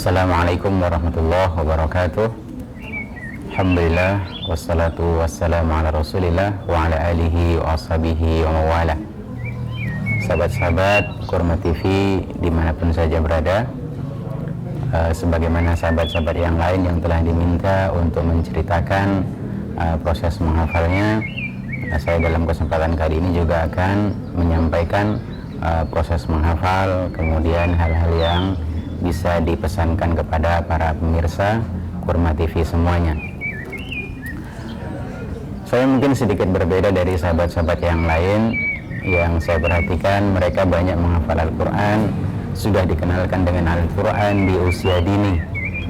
Assalamualaikum warahmatullahi wabarakatuh. Alhamdulillah wassalatu wassalamu ala rasulillah wa ala alihi wa ashabihi wa mawala. Sahabat-sahabat Kurma TV dimanapun saja berada, sebagaimana sahabat-sahabat yang lain yang telah diminta untuk menceritakan proses menghafalnya, saya dalam kesempatan kali ini juga akan menyampaikan proses menghafal, kemudian hal-hal yang bisa dipesankan kepada para pemirsa Kurma TV semuanya. Saya mungkin sedikit berbeda dari sahabat-sahabat yang lain yang saya perhatikan mereka banyak menghafal Al-Quran, sudah dikenalkan dengan Al-Quran di usia dini.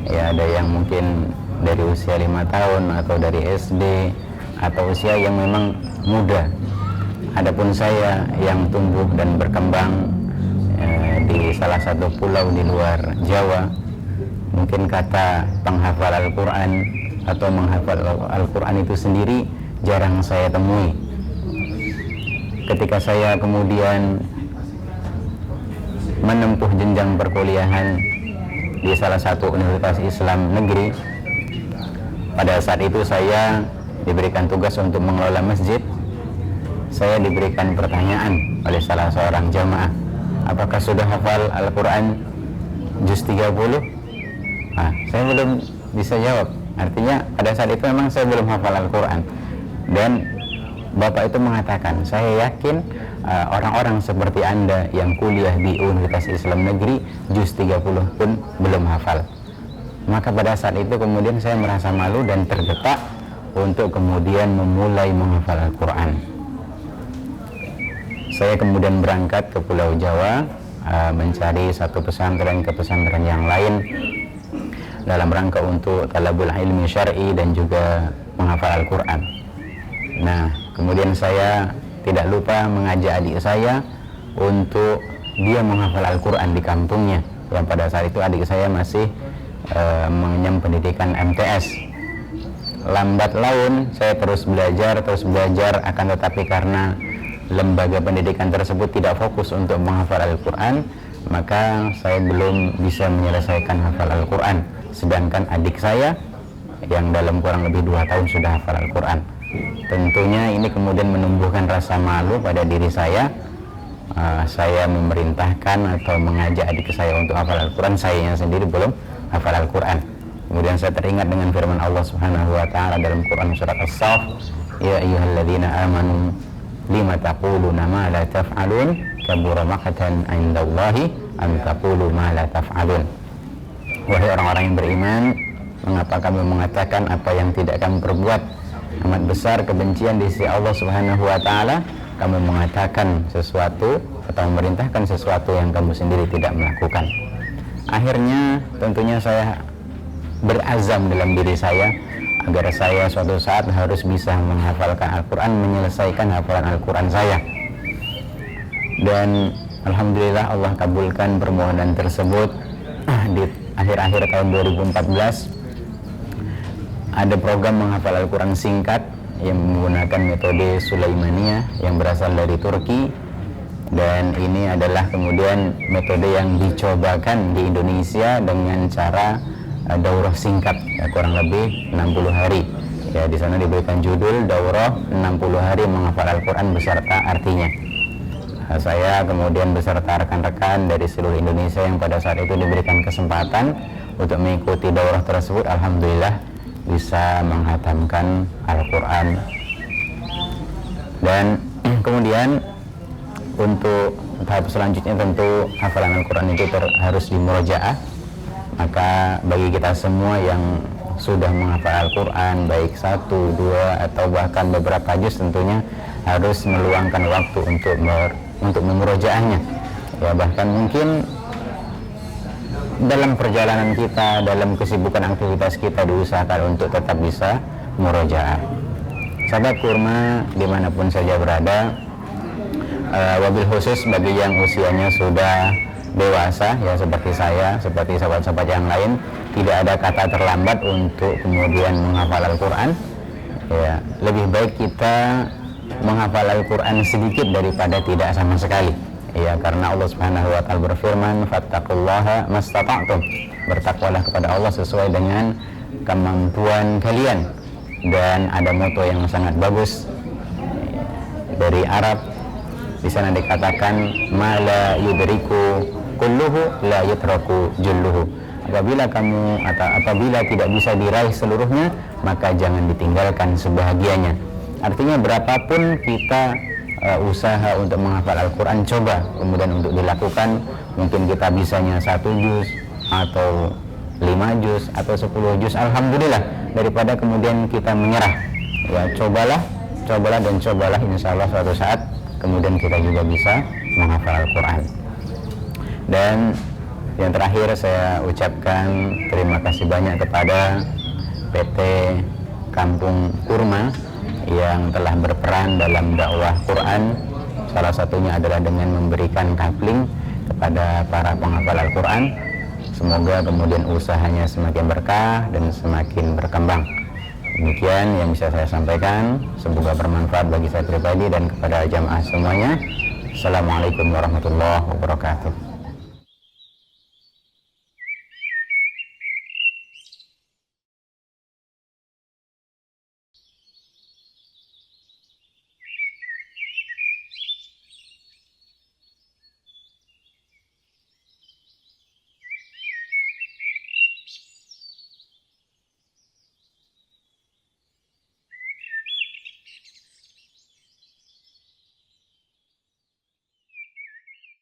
Ya, ada yang mungkin dari usia 5 tahun atau dari SD atau usia yang memang muda. Adapun saya yang tumbuh dan berkembang di salah satu pulau di luar Jawa, mungkin kata penghafal Al-Quran atau menghafal Al-Quran itu sendiri jarang saya temui. Ketika saya kemudian menempuh jenjang perkuliahan di salah satu universitas Islam negeri, pada saat itu saya diberikan tugas untuk mengelola masjid. Saya diberikan pertanyaan oleh salah seorang jamaah, apakah sudah hafal Al-Quran juz 30? Saya belum bisa jawab. Artinya pada saat itu memang saya belum hafal Al-Quran. Dan Bapak itu mengatakan, saya yakin orang-orang seperti Anda yang kuliah di Universitas Islam Negeri juz 30 pun belum hafal. Maka pada saat itu kemudian saya merasa malu dan tergetak untuk kemudian memulai menghafal Al-Quran. Saya kemudian berangkat ke Pulau Jawa mencari satu pesantren ke pesantren yang lain dalam rangka untuk talabul ilmi syar'i dan juga menghafal Al-Quran. Nah, kemudian saya tidak lupa mengajak adik saya untuk dia menghafal Al-Quran di kampungnya, yang pada saat itu adik saya masih mengenyam pendidikan MTS. Lambat laun saya terus belajar, akan tetapi karena lembaga pendidikan tersebut tidak fokus untuk menghafal Al-Quran, maka saya belum bisa menyelesaikan hafal Al-Quran. Sedangkan adik saya yang dalam kurang lebih 2 tahun sudah hafal Al-Quran. Tentunya ini kemudian menumbuhkan rasa malu pada diri saya. Saya memerintahkan atau mengajak adik saya untuk hafal Al-Quran, saya sendiri belum hafal Al-Quran. Kemudian saya teringat dengan firman Allah Subhanahu wa Ta'ala dalam Quran surat As-Saff, ya ayyuhalladzina amanu lima taquluna ma la taf'alun kabura maqtan 'indallahi an taqulu ma la taf'alun. Wahai orang-orang yang beriman, mengapa kamu mengatakan apa yang tidak kamu perbuat? Amat besar kebencian di sisi Allah Subhanahu wa Ta'ala kamu mengatakan sesuatu atau memerintahkan sesuatu yang kamu sendiri tidak melakukan. Akhirnya tentunya saya berazam dalam diri saya agar saya suatu saat harus bisa menghafalkan Al-Quran, menyelesaikan hafalan Al-Quran saya. Dan Alhamdulillah Allah kabulkan permohonan tersebut. Di akhir-akhir tahun 2014 ada program menghafal Al-Quran singkat yang menggunakan metode Sulaimaniyah yang berasal dari Turki, dan ini adalah kemudian metode yang dicobakan di Indonesia dengan cara daurah singkat, ya, kurang lebih 60 hari. Ya, di sana diberikan judul daurah 60 hari menghafal Al-Quran beserta artinya. Saya kemudian beserta rekan-rekan dari seluruh Indonesia yang pada saat itu diberikan kesempatan untuk mengikuti daurah tersebut, alhamdulillah bisa menghatamkan Al-Quran. Dan kemudian untuk tahap selanjutnya tentu hafalan Al-Quran itu harus dimurojaah. Maka bagi kita semua yang sudah menghafal Al-Quran baik 1, 2 atau bahkan beberapa juz, tentunya harus meluangkan waktu untuk memurojaahnya. Ya, bahkan mungkin dalam perjalanan kita, dalam kesibukan aktivitas kita, diusahakan untuk tetap bisa murojaah. Sahabat Kurma dimanapun saja berada, wabil khusus bagi yang usianya sudah dewasa, ya seperti saya, seperti sahabat-sahabat yang lain, tidak ada kata terlambat untuk kemudian menghafal Al-Quran. Ya, lebih baik kita menghafal Al-Quran sedikit daripada tidak sama sekali. Ya, karena Allah Subhanahu wa taala berfirman, "Fattaqullaha mastata'tum." Bertakwalah kepada Allah sesuai dengan kemampuan kalian. Dan ada moto yang sangat bagus dari Arab, di sana dikatakan, "Ma la yudriku kulluhu la yutraku julluhu." Apabila tidak bisa diraih seluruhnya, maka jangan ditinggalkan sebahagiannya. Artinya berapapun kita usaha untuk menghafal Al-Quran, coba kemudian untuk dilakukan, mungkin kita bisanya 1 juz atau 5 juz atau 10 juz, alhamdulillah, daripada kemudian kita menyerah. Ya, cobalah dan cobalah, insya Allah suatu saat kemudian kita juga bisa menghafal Al-Quran. Dan yang terakhir saya ucapkan terima kasih banyak kepada PT Kampung Kurma yang telah berperan dalam dakwah Quran. Salah satunya adalah dengan memberikan kapling kepada para penghafal Al-Quran. Semoga kemudian usahanya semakin berkah dan semakin berkembang. Demikian yang bisa saya sampaikan, semoga bermanfaat bagi saya pribadi dan kepada jamaah semuanya. Assalamualaikum warahmatullahi wabarakatuh.